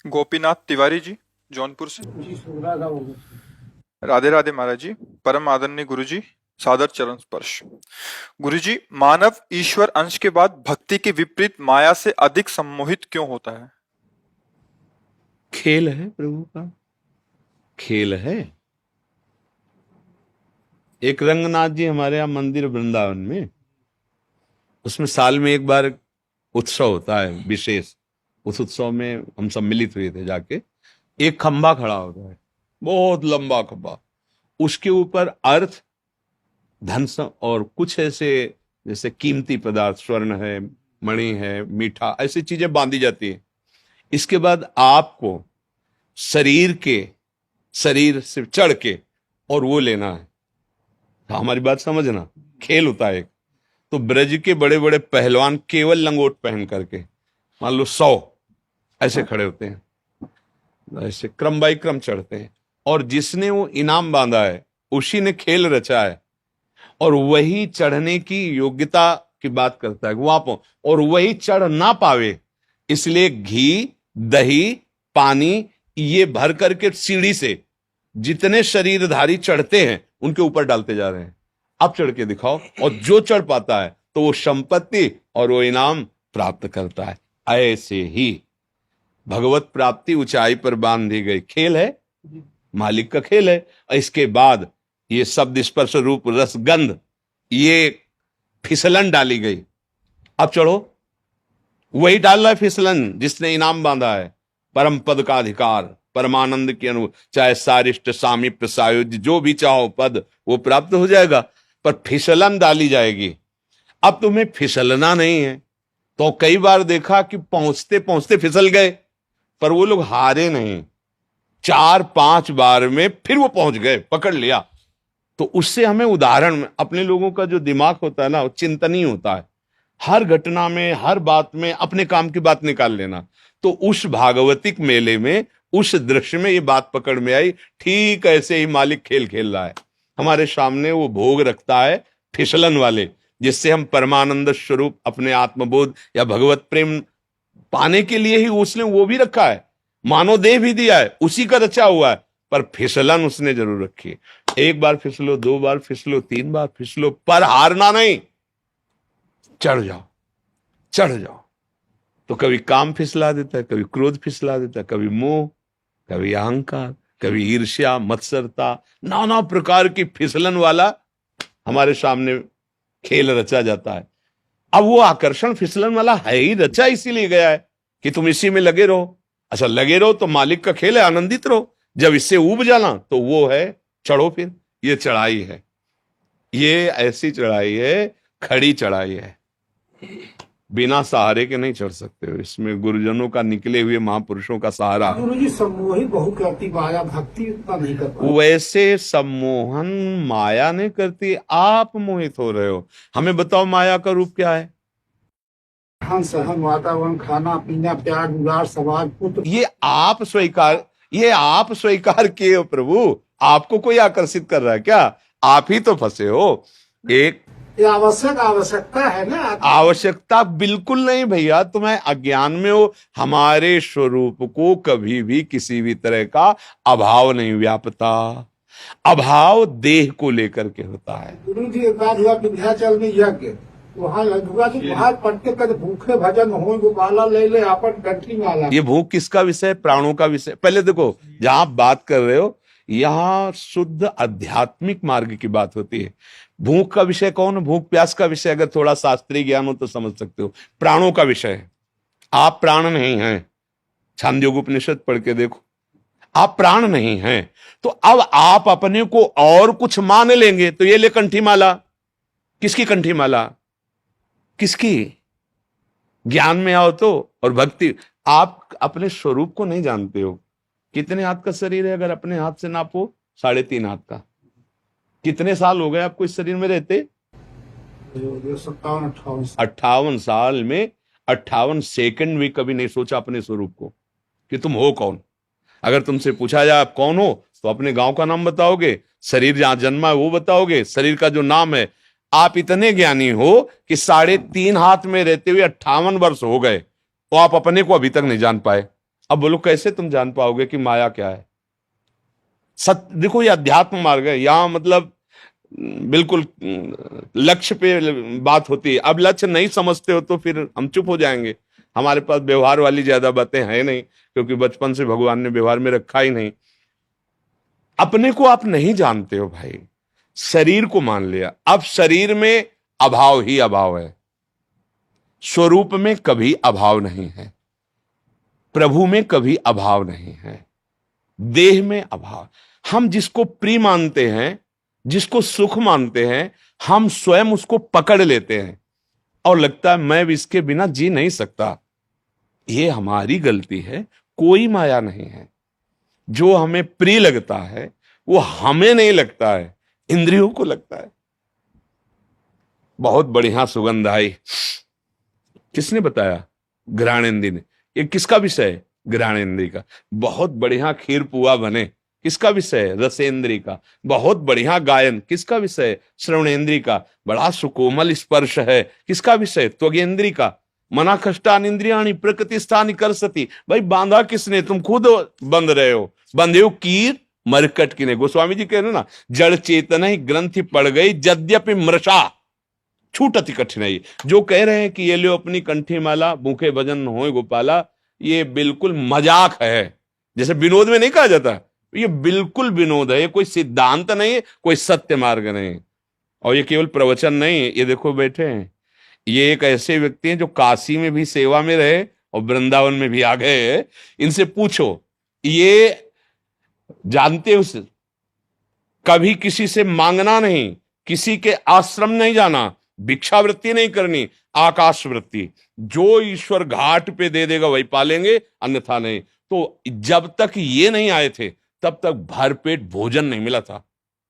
गोपीनाथ तिवारी जी, जौनपुर से। जी सुधा का बोलो। राधे राधे महाराज जी। परम आदरणीय गुरु जी, सादर चरण स्पर्श। गुरु जी, मानव ईश्वर अंश के बाद भक्ति के विपरीत माया से अधिक सम्मोहित क्यों होता है? खेल है प्रभु का, खेल है। एक रंगनाथ जी हमारे यहाँ मंदिर वृंदावन में, उसमें साल में एक बार उत्सव होता है विशेष। उस उत्सव में हम सब मिलित हुए थे जाके। एक खंभा खड़ा होता है, बहुत लंबा खंभा। उसके ऊपर अर्थ, धन और कुछ ऐसे जैसे कीमती पदार्थ, स्वर्ण है, मणि है, मीठा, ऐसी चीजें बांधी जाती है। इसके बाद आपको शरीर से चढ़ के और वो लेना है। तो हमारी बात समझना, खेल होता है एक। तो ब्रज के बड़े बड़े पहलवान केवल लंगोट पहन करके, मान लो 100 ऐसे खड़े होते हैं, ऐसे क्रम बाई क्रम चढ़ते हैं। और जिसने वो इनाम बांधा है उसी ने खेल रचा है, और वही चढ़ने की योग्यता की बात करता है वहां पर, और वही चढ़ ना पावे इसलिए घी, दही, पानी ये भर करके सीढ़ी से जितने शरीरधारी चढ़ते हैं उनके ऊपर डालते जा रहे हैं। अब चढ़ के दिखाओ, और जो चढ़ पाता है तो वो संपत्ति और वो इनाम प्राप्त करता है। ऐसे ही भगवत प्राप्ति ऊंचाई पर बांधी गई खेल है, मालिक का खेल है। इसके बाद ये शब्द, स्पर्श, रूप, रस, गंध, ये फिसलन डाली गई। अब चढ़ो, वही डाल रहा है फिसलन जिसने इनाम बांधा है। परम पद का अधिकार, परमानंद की अनुभव, चाहे सारिष्ट, सामीप्य, सायुज्य, जो भी चाहो पद वो प्राप्त हो जाएगा, पर फिसलन डाली जाएगी। अब तुम्हें फिसलना नहीं है तो कई बार देखा कि पहुंचते पहुंचते फिसल गए, पर वो लोग हारे नहीं। 4-5 बार में फिर वो पहुंच गए, पकड़ लिया। तो उससे हमें उदाहरण, अपने लोगों का जो दिमाग होता है ना, वो चिंतनीय होता है। हर घटना में, हर बात में अपने काम की बात निकाल लेना। तो उस भागवतिक मेले में, उस दृश्य में ये बात पकड़ में आई। ठीक ऐसे ही मालिक खेल खेल रहा है हमारे सामने। वो भोग रखता है फिसलन वाले, जिससे हम परमानंद स्वरूप अपने आत्मबोध या भगवत प्रेम पाने के लिए ही उसने वो भी रखा है। मानव देह भी दिया है, उसी का रचा हुआ है, पर फिसलन उसने जरूर रखी है। एक बार फिसलो, 2 बार फिसलो, 3 बार फिसलो, पर हारना नहीं। चढ़ जाओ, चढ़ जाओ। तो कभी काम फिसला देता है, कभी क्रोध फिसला देता है, कभी मोह, कभी अहंकार, कभी ईर्ष्या, मत्सरता, नाना प्रकार की फिसलन वाला हमारे सामने खेल रचा जाता है। अब वो आकर्षण फिसलन वाला है ही रचा, इसीलिए गया है कि तुम इसी में लगे रहो। अच्छा लगे रहो तो मालिक का खेल है, आनंदित रहो। जब इससे ऊब जाना तो वो है चढ़ो। फिर ये चढ़ाई है, ये ऐसी चढ़ाई है, खड़ी चढ़ाई है, बिना सहारे के नहीं चढ़ सकते हो। इसमें गुरुजनों का, निकले हुए महापुरुषों का सहारा। गुरु जी सम्मोहित बहुत करती माया, भक्ति उतना नहीं कर पाती। वैसे सम्मोहन माया नहीं करती, आप मोहित हो रहे हो। हमें बताओ माया का रूप क्या है? रहन सहन, वातावरण, खाना पीना, प्यार दुलार, समाज, पुत्र। ये आप स्वीकार किए हो प्रभु। आपको कोई आकर्षित कर रहा है क्या? आप ही तो फंसे हो। एक ये आवश्यकता है ना। आवश्यकता बिल्कुल नहीं भैया, तुम्हें अज्ञान में हो। हमारे स्वरूप को कभी भी किसी भी तरह का अभाव नहीं व्यापता। अभाव देह को लेकर के होता है। गुरु जी एक बात हुआ विंध्याचल में यज्ञ, वहाँ लड़ुआ जी बाहर पटके कर भूखे भजन हो, गोपाला ले ले अपन कंठी माला। ये भूख किसका विषय? प्राणों का विषय। पहले देखो, जहां आप बात कर रहे हो यहां शुद्ध आध्यात्मिक मार्ग की बात होती है। भूख का विषय कौन? भूख प्यास का विषय अगर थोड़ा शास्त्रीय ज्ञान हो तो समझ सकते हो। प्राणों का विषय है। आप प्राण नहीं हैं, छांदोग्य उपनिषद पढ़ के देखो, आप प्राण नहीं हैं। तो अब आप अपने को और कुछ मान लेंगे तो ये ले कंठी माला। किसकी कंठी माला? किसकी? ज्ञान में आओ तो, और भक्ति। आप अपने स्वरूप को नहीं जानते हो। कितने हाथ का शरीर है? अगर अपने हाथ से नापो, 3.5 हाथ का। कितने साल हो गए आपको इस शरीर में रहते? 58 साल में 58 सेकंड भी कभी नहीं सोचा अपने स्वरूप को कि तुम हो कौन। अगर तुमसे पूछा जाए आप कौन हो, तो अपने गांव का नाम बताओगे, शरीर जहां जन्मा है वो बताओगे, शरीर का जो नाम है। आप इतने ज्ञानी हो कि 3.5 हाथ में रहते हुए 58 वर्ष हो गए, तो आप अपने को अभी तक नहीं जान पाए। अब बोलो कैसे तुम जान पाओगे कि माया क्या है? सत्य देखो, ये अध्यात्म मार्ग है। यहां मतलब बिल्कुल लक्ष्य पे बात होती है। अब लक्ष्य नहीं समझते हो तो फिर हम चुप हो जाएंगे। हमारे पास व्यवहार वाली ज्यादा बातें हैं नहीं, क्योंकि बचपन से भगवान ने व्यवहार में रखा ही नहीं। अपने को आप नहीं जानते हो भाई, शरीर को मान लिया। अब शरीर में अभाव ही अभाव है, स्वरूप में कभी अभाव नहीं है, प्रभु में कभी अभाव नहीं है, देह में अभाव। हम जिसको प्रिय मानते हैं, जिसको सुख मानते हैं, हम स्वयं उसको पकड़ लेते हैं और लगता है मैं भी इसके बिना जी नहीं सकता। ये हमारी गलती है, कोई माया नहीं है। जो हमें प्रिय लगता है वो हमें नहीं लगता है, इंद्रियों को लगता है। बहुत बढ़िया सुगंध आई, किसने बताया? घ्राणेन्द्री ने। ये किसका विषय है? घ्राणेन्द्री का। बहुत बढ़िया खीर पुआ बने, किसका विषय है? रसेंद्री का। बहुत बढ़िया गायन, किसका विषय है? श्रवणेन्द्री का। बड़ा सुकोमल स्पर्श है, किसका विषय? त्वगेन्द्री का। मना खष्टान इंद्रियाणी प्रकृति स्थानी कर सती। भाई बांधा किसने? तुम खुद बंध रहे हो। बंधे हो कीर मरकट किने। गोस्वामी जी कह रहे ना, जड़ चेतन ही ग्रंथि पड़ गई यद्यपि मृषा छूटति कठिनाई। जो कह रहे हैं कि ये लो अपनी कंठी माला, भूखे भजन होए गोपाला, ये बिल्कुल मजाक है। जैसे विनोद में नहीं कहा जाता, ये बिल्कुल विनोद है। ये कोई सिद्धांत नहीं है, कोई सत्य मार्ग नहीं। और ये केवल प्रवचन नहीं है। ये देखो बैठे हैं, ये एक ऐसे व्यक्ति हैं जो काशी में भी सेवा में रहे और वृंदावन में भी आ गए। इनसे पूछो, ये जानते हो कभी किसी से मांगना नहीं, किसी के आश्रम नहीं जाना, भिक्षावृत्ति नहीं करनी, आकाश वृत्ति। जो ईश्वर घाट पे दे देगा वही पालेंगे, अन्यथा नहीं। तो जब तक ये नहीं आए थे तब तक भरपेट भोजन नहीं मिला था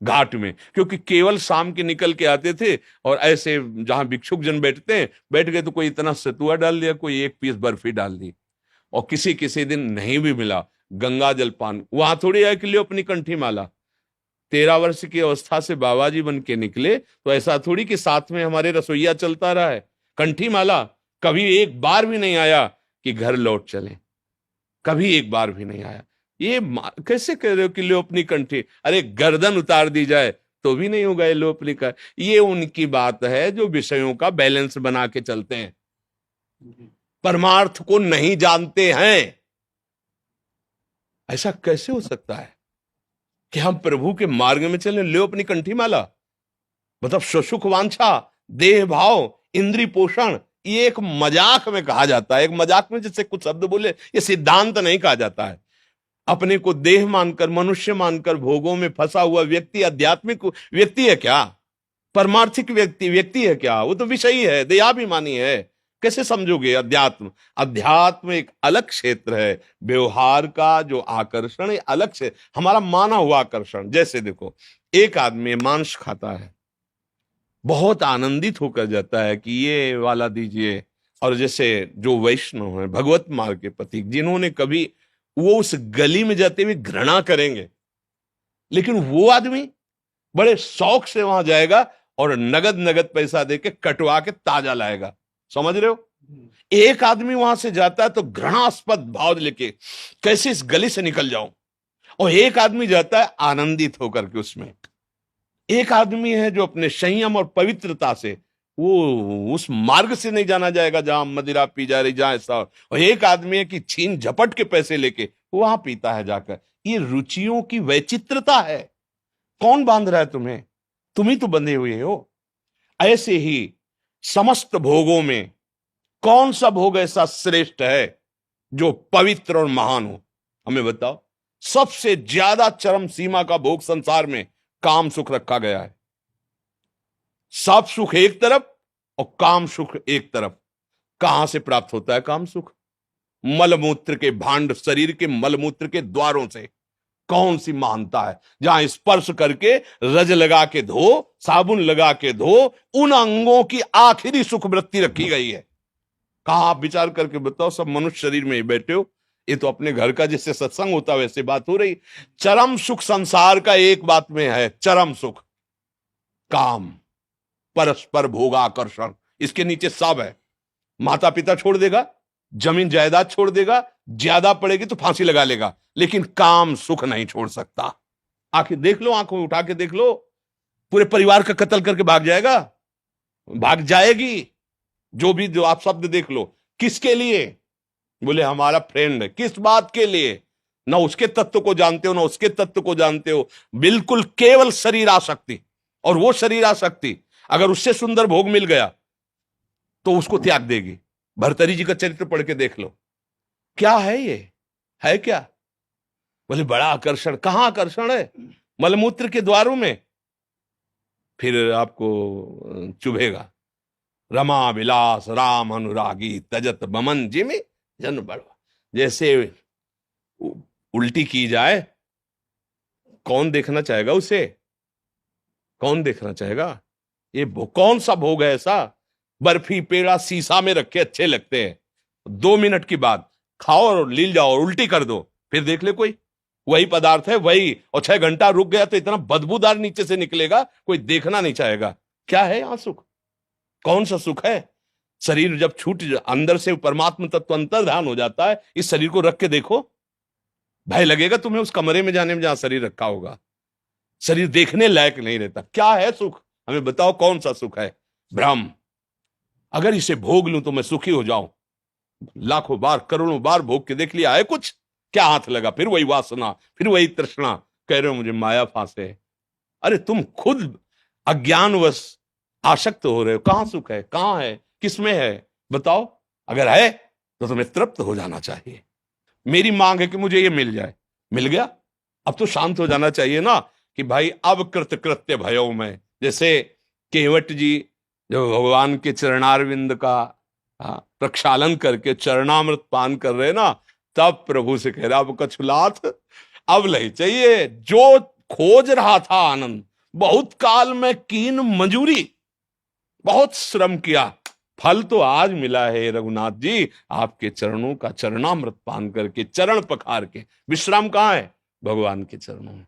घाट में, क्योंकि केवल शाम के निकल के आते थे और ऐसे जहां भिक्षुक जन बैठते हैं, बैठ गए तो कोई इतना सतुआ डाल दिया, कोई एक पीस बर्फी डाल दी। और किसी किसी दिन नहीं भी मिला, गंगा जल पान। वहां थोड़ी है कि लियो अपनी कंठी माला। 13 वर्ष की अवस्था से बाबा जी बन के निकले तो ऐसा थोड़ी कि साथ में हमारे रसोईया चलता रहा है। कंठी माला कभी एक बार भी नहीं आया कि घर लौट चले, कभी एक बार भी नहीं आया। ये कैसे कह रहे हो कि लो अपनी कंठी? अरे गर्दन उतार दी जाए तो भी नहीं होगा ये लो अपनी का। ये उनकी बात है जो विषयों का बैलेंस बना के चलते हैं, परमार्थ को नहीं जानते हैं। ऐसा कैसे हो सकता है कि हम प्रभु के मार्ग में चले? लो अपनी कंठी माला मतलब सुख वांछा, देह भाव, इंद्री पोषण, ये एक मजाक में कहा जाता है। एक मजाक में जैसे कुछ शब्द बोले, ये सिद्धांत नहीं कहा जाता है। अपने को देह मानकर, मनुष्य मानकर भोगों में फंसा हुआ व्यक्ति आध्यात्मिक व्यक्ति है क्या? परमार्थिक व्यक्ति है क्या? वो तो विषयी है, देहाभिमानी है। कैसे समझोगे अध्यात्म? अध्यात्म एक अलग क्षेत्र है, व्यवहार का जो आकर्षण है अलग से, हमारा माना हुआ आकर्षण। जैसे देखो, एक आदमी मांस खाता है, बहुत आनंदित होकर जाता है कि ये वाला दीजिए। और जैसे जो वैष्णव है, भगवत मार्ग के प्रतीक, जिन्होंने कभी, वो उस गली में जाते हुए घृणा करेंगे, लेकिन वो आदमी बड़े शौक से वहां जाएगा और नगद नगद पैसा देके कटवा के ताजा लाएगा। समझ रहे हो? एक आदमी वहां से जाता है तो घृणास्पद भाव लेके, कैसे इस गली से निकल जाऊं। और एक आदमी जाता है आनंदित होकर के उसमें। एक आदमी है जो अपने संयम और पवित्रता से, वो उस मार्ग से नहीं जाना जाएगा जहां मदिरा पी जा रही, जहां ऐसा। और एक आदमी है कि छीन झपट के पैसे लेके वहां पीता है जाकर। ये रुचियों की वैचित्रता है। कौन बांध रहा है तुम्हें? तुम ही तो बंधे हुए हो। ऐसे ही समस्त भोगों में कौन सा भोग ऐसा श्रेष्ठ है जो पवित्र और महान हो? हमें बताओ। सबसे ज्यादा चरम सीमा का भोग संसार में काम सुख रखा गया है। सब सुख एक तरफ और काम सुख एक तरफ। कहां से प्राप्त होता है काम सुख? मलमूत्र के भांड, शरीर के मलमूत्र के द्वारों से। कौन सी महानता है जहां स्पर्श करके रज लगा के धो, साबुन लगा के धो, उन अंगों की आखिरी सुख वृत्ति रखी गई है। कहां? आप विचार करके बताओ। सब मनुष्य शरीर में ही बैठे हो, ये तो अपने घर का जिससे सत्संग होता है वैसे बात हो रही। चरम सुख संसार का एक बात में है, चरम सुख काम, परस्पर भोगाकर्षण। इसके नीचे सब है। माता पिता छोड़ देगा, जमीन जायदाद छोड़ देगा, ज्यादा पड़ेगी तो फांसी लगा लेगा, लेकिन काम सुख नहीं छोड़ सकता। आखिर देख लो, आंखों में उठा के देख लो, पूरे परिवार का कत्ल करके भाग जाएगा, भाग जाएगी। जो आप शब्द देख लो, किसके लिए? बोले हमारा फ्रेंड है। किस बात के लिए? ना उसके तत्व को जानते हो, ना उसके तत्व को जानते हो, बिल्कुल केवल शरीर आसक्ति। और वो शरीर आसक्ति अगर उससे सुंदर भोग मिल गया तो उसको त्याग देगी। भर्तरी जी का चरित्र पढ़ के देख लो, क्या है ये, है क्या? बोले बड़ा आकर्षण। कहां आकर्षण है? मलमूत्र के द्वारों में। फिर आपको चुभेगा। रमा विलास राम अनुरागी तजत बमन जिमि जन बड़वा। जैसे उल्टी की जाए, कौन देखना चाहेगा उसे? कौन देखना चाहेगा? ये कौन सा भोग है ऐसा? बर्फी पेड़ा शीशा में रखे अच्छे लगते हैं, 2 मिनट की बाद खाओ और लील जाओ और उल्टी कर दो, फिर देख ले कोई। वही पदार्थ है वही, और 6 घंटा रुक गया तो इतना बदबूदार नीचे से निकलेगा, कोई देखना नहीं चाहेगा। क्या है यहां सुख? कौन सा सुख है? शरीर जब छूट अंदर से परमात्मा तत्व अंतर्धान हो जाता है, इस शरीर को रख के देखो, भय लगेगा तुम्हें उस कमरे में जाने में जहां शरीर रखा होगा। शरीर देखने लायक नहीं रहता। क्या है सुख? हमें बताओ कौन सा सुख है? भ्रम। अगर इसे भोग लूं तो मैं सुखी हो जाऊं। लाखों बार करोड़ों बार भोग के देख लिया है, कुछ क्या हाथ लगा? फिर वही वासना, फिर वही तृष्णा। कह रहे हो मुझे माया फांसे। अरे तुम खुद अज्ञानवश आसक्त हो रहे हो। कहां सुख है? कहां है? किसमें है? बताओ। अगर है तो तुम्हें तृप्त हो जाना चाहिए। मेरी मांग है कि मुझे ये मिल जाए। मिल गया, अब तो शांत हो जाना चाहिए ना कि भाई अब कृत कृत्य भयो में। जैसे केवट जी जो भगवान के चरणारविंद का प्रक्षालन करके चरणामृत पान कर रहे ना, तब प्रभु से कह रहा अब कछुलाथ अब नहीं चाहिए। जो खोज रहा था आनंद, बहुत काल में कीन मंजूरी, बहुत श्रम किया, फल तो आज मिला है रघुनाथ जी। आपके चरणों का चरणामृत पान करके, चरण पखार के। विश्राम कहां है? भगवान के चरणों में।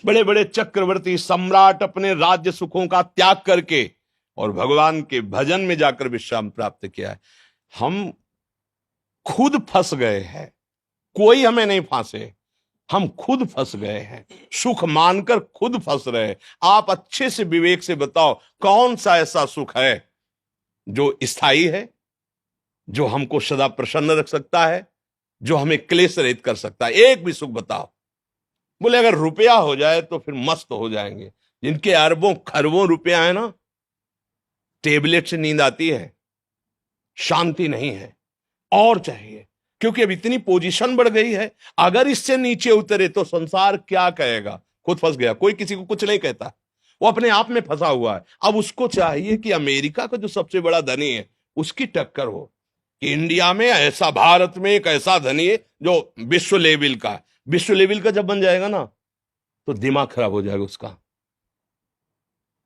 बड़े बड़े चक्रवर्ती सम्राट अपने राज्य सुखों का त्याग करके और भगवान के भजन में जाकर विश्राम प्राप्त किया है। हम खुद फंस गए हैं, कोई हमें नहीं फांसे, हम खुद फंस गए हैं। सुख मानकर खुद फंस रहे। आप अच्छे से विवेक से बताओ कौन सा ऐसा सुख है जो स्थायी है, जो हमको सदा प्रसन्न रख सकता है, जो हमें क्लेश रहित कर सकता है? एक भी सुख बताओ। बोले अगर रुपया हो जाए तो फिर मस्त हो जाएंगे। जिनके अरबों खरबों रुपया है ना, टेबलेट से नींद आती है, शांति नहीं है, और चाहिए। क्योंकि अब इतनी पोजीशन बढ़ गई है, अगर इससे नीचे उतरे तो संसार क्या कहेगा? खुद फंस गया, कोई किसी को कुछ नहीं कहता, वो अपने आप में फंसा हुआ है। अब उसको चाहिए कि अमेरिका का जो सबसे बड़ा धनी है उसकी टक्कर हो, कि इंडिया में ऐसा, भारत में एक ऐसा धनी है जो विश्व लेवल का। विश्व लेवल का जब बन जाएगा ना तो दिमाग खराब हो जाएगा उसका।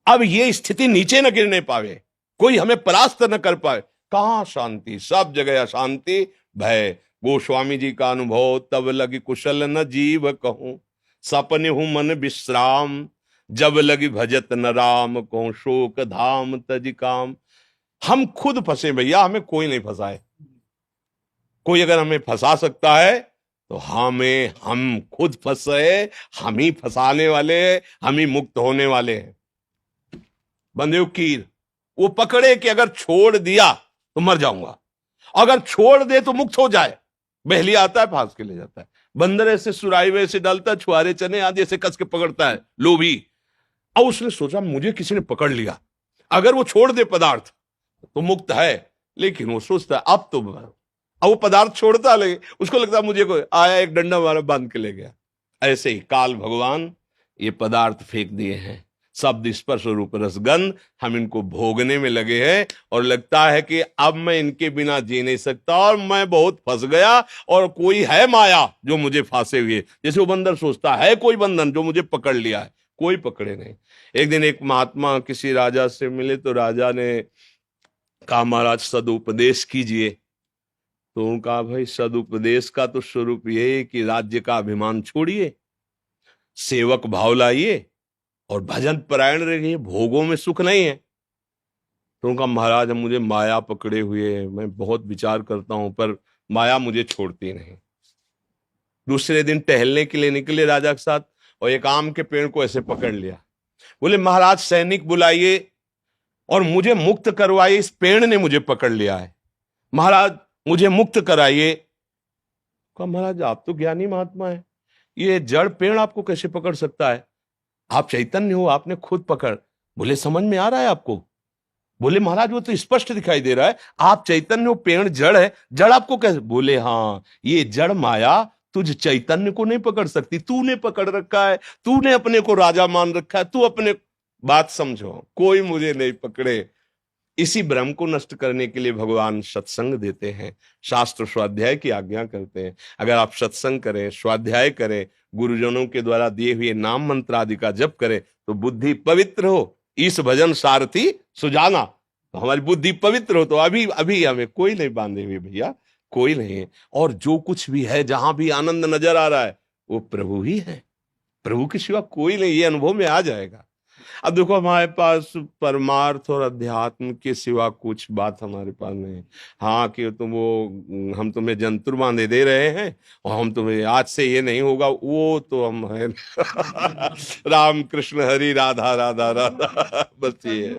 अब ये स्थिति नीचे न गिरने पावे, कोई हमें परास्त न कर पाए। कहां शांति? सब जगह अशांति, भय। गोस्वामी जी का अनुभव, तब लगी कुशल न जीव कहूं, सपने हूं मन विश्राम, जब लगी भजत न राम कहूं, शोक धाम तज काम। हम खुद फंसे भैया, हमें कोई नहीं फंसाए। कोई अगर हमें फंसा सकता है तो हम खुद फंसे, हम ही फंसाने वाले, हम ही मुक्त होने वाले हैं। बंदे कीर वो पकड़े कि अगर छोड़ दिया तो मर जाऊंगा, अगर छोड़ दे तो मुक्त हो जाए। बहलिया आता है, फांस के ले जाता है। बंदर ऐसे सुराई वैसे डालता है, छुआरे चने आदि ऐसे कस के पकड़ता है, लोभी। अब उसने सोचा मुझे किसी ने पकड़ लिया, अगर वो छोड़ दे पदार्थ तो मुक्त है। लेकिन वो सोचता है अब वो पदार्थ छोड़ता लगे, उसको लगता है मुझे कोई आया एक डंडा मारा बांध के ले गया। ऐसे ही काल भगवान ये पदार्थ फेंक दिए हैं, शब्द स्पर्श रूप रसगंध, हम इनको भोगने में लगे हैं और लगता है कि अब मैं इनके बिना जी नहीं सकता और मैं बहुत फंस गया और कोई है माया जो मुझे फांसे हुए। जैसे वो बंदर सोचता है कोई बंधन जो मुझे पकड़ लिया है, कोई पकड़े नहीं। एक दिन एक महात्मा किसी राजा से मिले तो राजा ने कहा महाराज सदुपदेश कीजिए। तो उन्होंने कहा भाई सदुपदेश का तो स्वरूप ये है कि राज्य का अभिमान छोड़िए, सेवक भाव लाइए और भजन परायण रहिए, भोगों में सुख नहीं है। तो उनका महाराज मुझे माया पकड़े हुए है, मैं बहुत विचार करता हूं पर माया मुझे छोड़ती नहीं। दूसरे दिन टहलने के लिए निकले राजा के साथ, और एक आम के पेड़ को ऐसे पकड़ लिया। बोले महाराज सैनिक बुलाइए और मुझे मुक्त करवाइए, इस पेड़ ने मुझे पकड़ लिया है, महाराज मुझे मुक्त कराइए। कहा महाराज आप तो ज्ञानी महात्मा है, ये जड़ पेड़ आपको कैसे पकड़ सकता है? आप चैतन्य हो, आपने खुद पकड़। बोले समझ में आ रहा है आपको? बोले महाराज वो तो स्पष्ट दिखाई दे रहा है, आप चैतन्य हो, पेड़ जड़ है, जड़ आपको कैसे? बोले हाँ, ये जड़ माया तुझ चैतन्य को नहीं पकड़ सकती, तूने पकड़ रखा है, तूने अपने को राजा मान रखा है, तू अपने बात समझो, कोई मुझे नहीं पकड़े। इसी भ्रम को नष्ट करने के लिए भगवान सत्संग देते हैं, शास्त्र स्वाध्याय की आज्ञा करते हैं। अगर आप सत्संग करें, स्वाध्याय करें, गुरुजनों के द्वारा दिए हुए नाम मंत्र आदि का जप करें तो बुद्धि पवित्र हो। इस भजन सारथी सुजाना, तो हमारी बुद्धि पवित्र हो तो अभी अभी हमें कोई नहीं बांधे हुए भैया, कोई नहीं है। और जो कुछ भी है, जहां भी आनंद नजर आ रहा है वो प्रभु ही है, प्रभु के सिवा कोई नहीं, ये अनुभव में आ जाएगा। अब देखो हमारे पास परमार्थ और अध्यात्म के सिवा कुछ बात हमारे पास नहीं। हाँ कि हम तुम्हें जंतुर बांधे दे रहे हैं और हम तुम्हें आज से ये नहीं होगा, वो तो हम है राम कृष्ण हरि राधा राधा राधा, बस ये है।